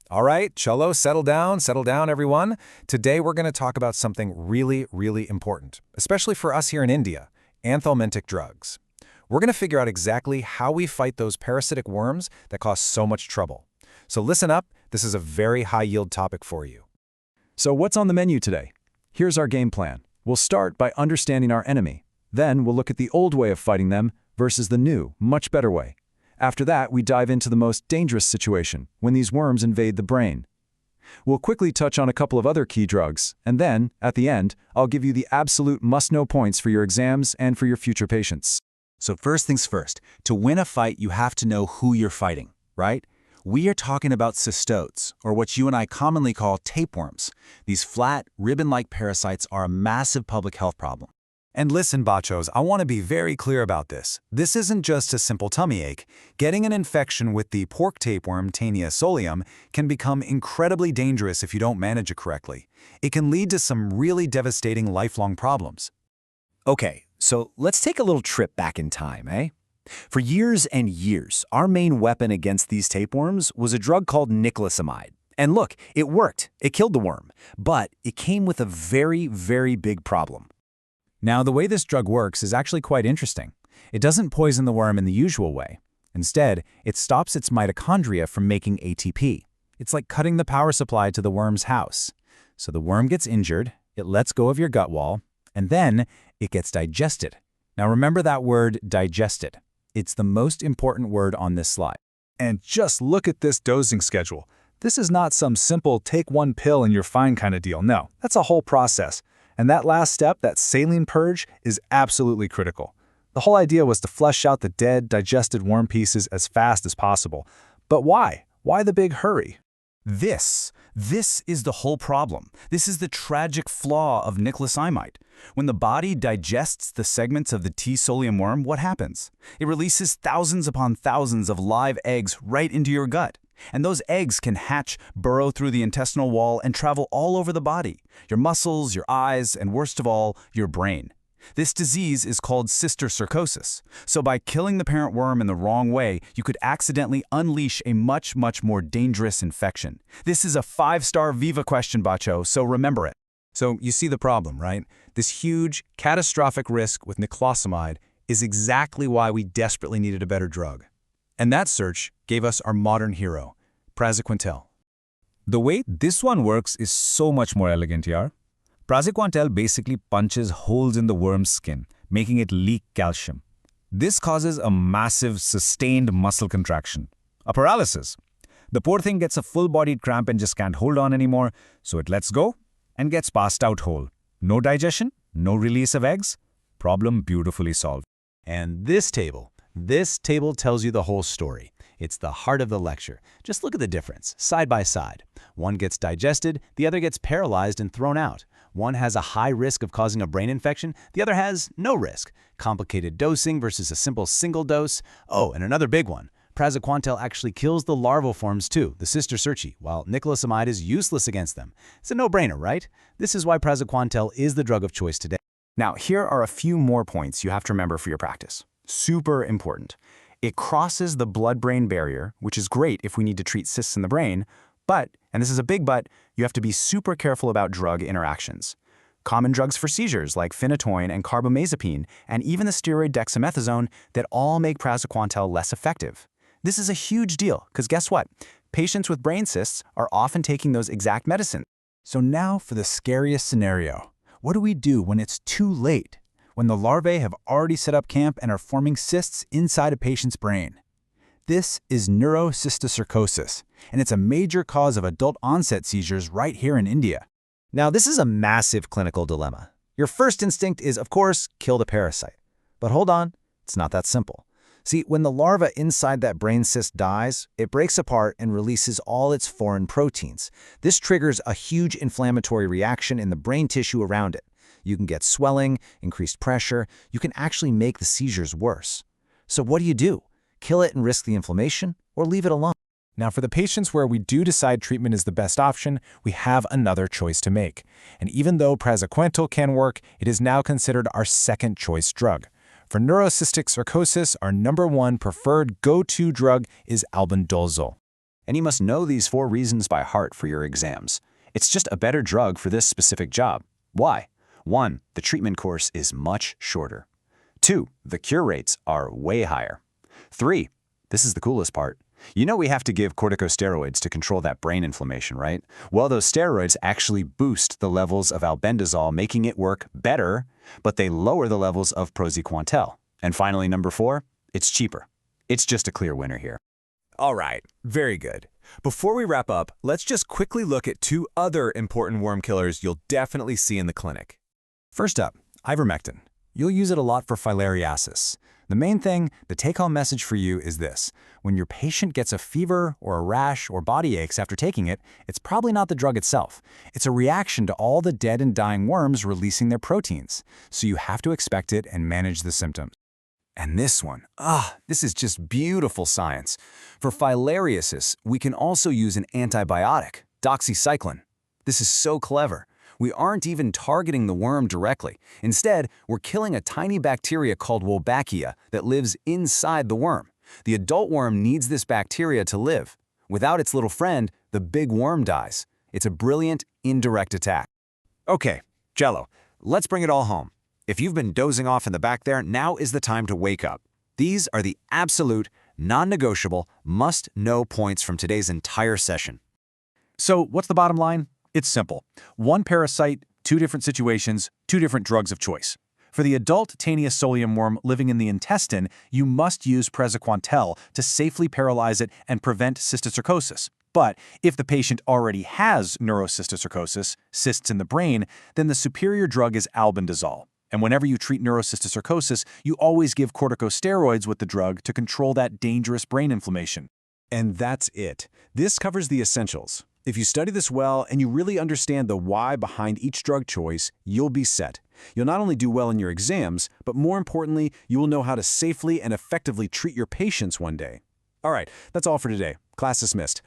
All right, Cholo, settle down, everyone. Today we're going to talk about something really, really important, especially for us here in India, anthelmintic drugs. We're going to figure out exactly how we fight those parasitic worms that cause so much trouble. So listen up, this is a very high-yield topic for you. So what's on the menu today? Here's our game plan. We'll start by understanding our enemy. Then we'll look at the old way of fighting them versus the new, much better way. After that, we dive into the most dangerous situation, when these worms invade the brain. We'll quickly touch on a couple of other key drugs, and then, at the end, I'll give you the absolute must-know points for your exams and for your future patients. So first things first, to win a fight, you have to know who you're fighting, right? We are talking about cystodes, or what you and I commonly call tapeworms. These flat, ribbon-like parasites are a massive public health problem. And listen, bachos, I want to be very clear about this. This isn't just a simple tummy ache. Getting an infection with the pork tapeworm, Taenia solium, can become incredibly dangerous if you don't manage it correctly. It can lead to some really devastating lifelong problems. Okay, so let's take a little trip back in time, eh? For years and years, our main weapon against these tapeworms was a drug called nicotinamide. And look, it worked. It killed the worm. But it came with a very, very big problem. Now, the way this drug works is actually quite interesting. It doesn't poison the worm in the usual way. Instead, it stops its mitochondria from making ATP. It's like cutting the power supply to the worm's house. So the worm gets injured, it lets go of your gut wall, and then it gets digested. Now remember that word, digested. It's the most important word on this slide. And just look at this dosing schedule. This is not some simple take one pill and you're fine kind of deal. No, that's a whole process. And that last step, that saline purge, is absolutely critical. The whole idea was to flush out the dead, digested worm pieces as fast as possible. But why? Why the big hurry? This is the whole problem. This is the tragic flaw of nicotinamide. When the body digests the segments of the T. solium worm, what happens? It releases thousands upon thousands of live eggs right into your gut. And those eggs can hatch, burrow through the intestinal wall, and travel all over the body, your muscles, your eyes, and worst of all, your brain. This disease is called cysticercosis. So by killing the parent worm in the wrong way, you could accidentally unleash a much, much more dangerous infection. This is a 5-star Viva question, Bacho, so remember it. So you see the problem, right? This huge, catastrophic risk with nicotinamide is exactly why we desperately needed a better drug. And that search gave us our modern hero, praziquantel. The way this one works is so much more elegant here. Praziquantel basically punches holes in the worm's skin, making it leak calcium. This causes a massive, sustained muscle contraction, a paralysis. The poor thing gets a full-bodied cramp and just can't hold on anymore, so it lets go and gets passed out whole. No digestion, no release of eggs, problem beautifully solved. And this table tells you the whole story. It's the heart of the lecture. Just look at the difference, side by side. One gets digested, the other gets paralyzed and thrown out. One has a high risk of causing a brain infection, the other has no risk. Complicated dosing versus a simple single dose. Oh, and another big one. Praziquantel actually kills the larval forms too, the cysticerci, while nicotinamide is useless against them. It's a no-brainer, right? This is why praziquantel is the drug of choice today. Now, here are a few more points you have to remember for your practice. Super important. It crosses the blood-brain barrier, which is great if we need to treat cysts in the brain, but, and this is a big but, you have to be super careful about drug interactions. Common drugs for seizures like phenytoin and carbamazepine, and even the steroid dexamethasone that all make praziquantel less effective. This is a huge deal, because guess what? Patients with brain cysts are often taking those exact medicines. So now for the scariest scenario. What do we do when it's too late? When the larvae have already set up camp and are forming cysts inside a patient's brain? This is neurocysticercosis, and it's a major cause of adult-onset seizures right here in India. Now, this is a massive clinical dilemma. Your first instinct is, of course, kill the parasite. But hold on, it's not that simple. See, when the larva inside that brain cyst dies, it breaks apart and releases all its foreign proteins. This triggers a huge inflammatory reaction in the brain tissue around it. You can get swelling, increased pressure. You can actually make the seizures worse. So what do? Kill it and risk the inflammation, or leave it alone? Now, for the patients where we do decide treatment is the best option, we have another choice to make. And even though praziquantel can work, it is now considered our second choice drug. For neurocystic sarcosis, our #1 preferred go-to drug is albendazole. And you must know these 4 reasons by heart for your exams. It's just a better drug for this specific job. Why? 1. The treatment course is much shorter. 2. The cure rates are way higher. 3. This is the coolest part. You know we have to give corticosteroids to control that brain inflammation, right? Well, those steroids actually boost the levels of albendazole, making it work better, but they lower the levels of praziquantel. And finally, number 4, it's cheaper. It's just a clear winner here. All right, very good. Before we wrap up, let's just quickly look at 2 other important worm killers you'll definitely see in the clinic. First up, ivermectin. You'll use it a lot for filariasis. The main thing, the take-home message for you is this. When your patient gets a fever or a rash or body aches after taking it, it's probably not the drug itself. It's a reaction to all the dead and dying worms releasing their proteins. So you have to expect it and manage the symptoms. And this one, this is just beautiful science. For filariasis, we can also use an antibiotic, doxycycline. This is so clever. We aren't even targeting the worm directly. Instead, we're killing a tiny bacteria called Wolbachia that lives inside the worm. The adult worm needs this bacteria to live. Without its little friend, the big worm dies. It's a brilliant, indirect attack. Okay, Jello, let's bring it all home. If you've been dozing off in the back there, now is the time to wake up. These are the absolute, non-negotiable, must-know points from today's entire session. So what's the bottom line? It's simple. 1 parasite, 2 different situations, 2 different drugs of choice. For the adult Taenius solium worm living in the intestine, you must use praziquantel to safely paralyze it and prevent cysticercosis. But if the patient already has neurocysticercosis, cysts in the brain, then the superior drug is albendazole. And whenever you treat neurocysticercosis, you always give corticosteroids with the drug to control that dangerous brain inflammation. And that's it. This covers the essentials. If you study this well and you really understand the why behind each drug choice, you'll be set. You'll not only do well in your exams, but more importantly, you will know how to safely and effectively treat your patients one day. All right, that's all for today. Class dismissed.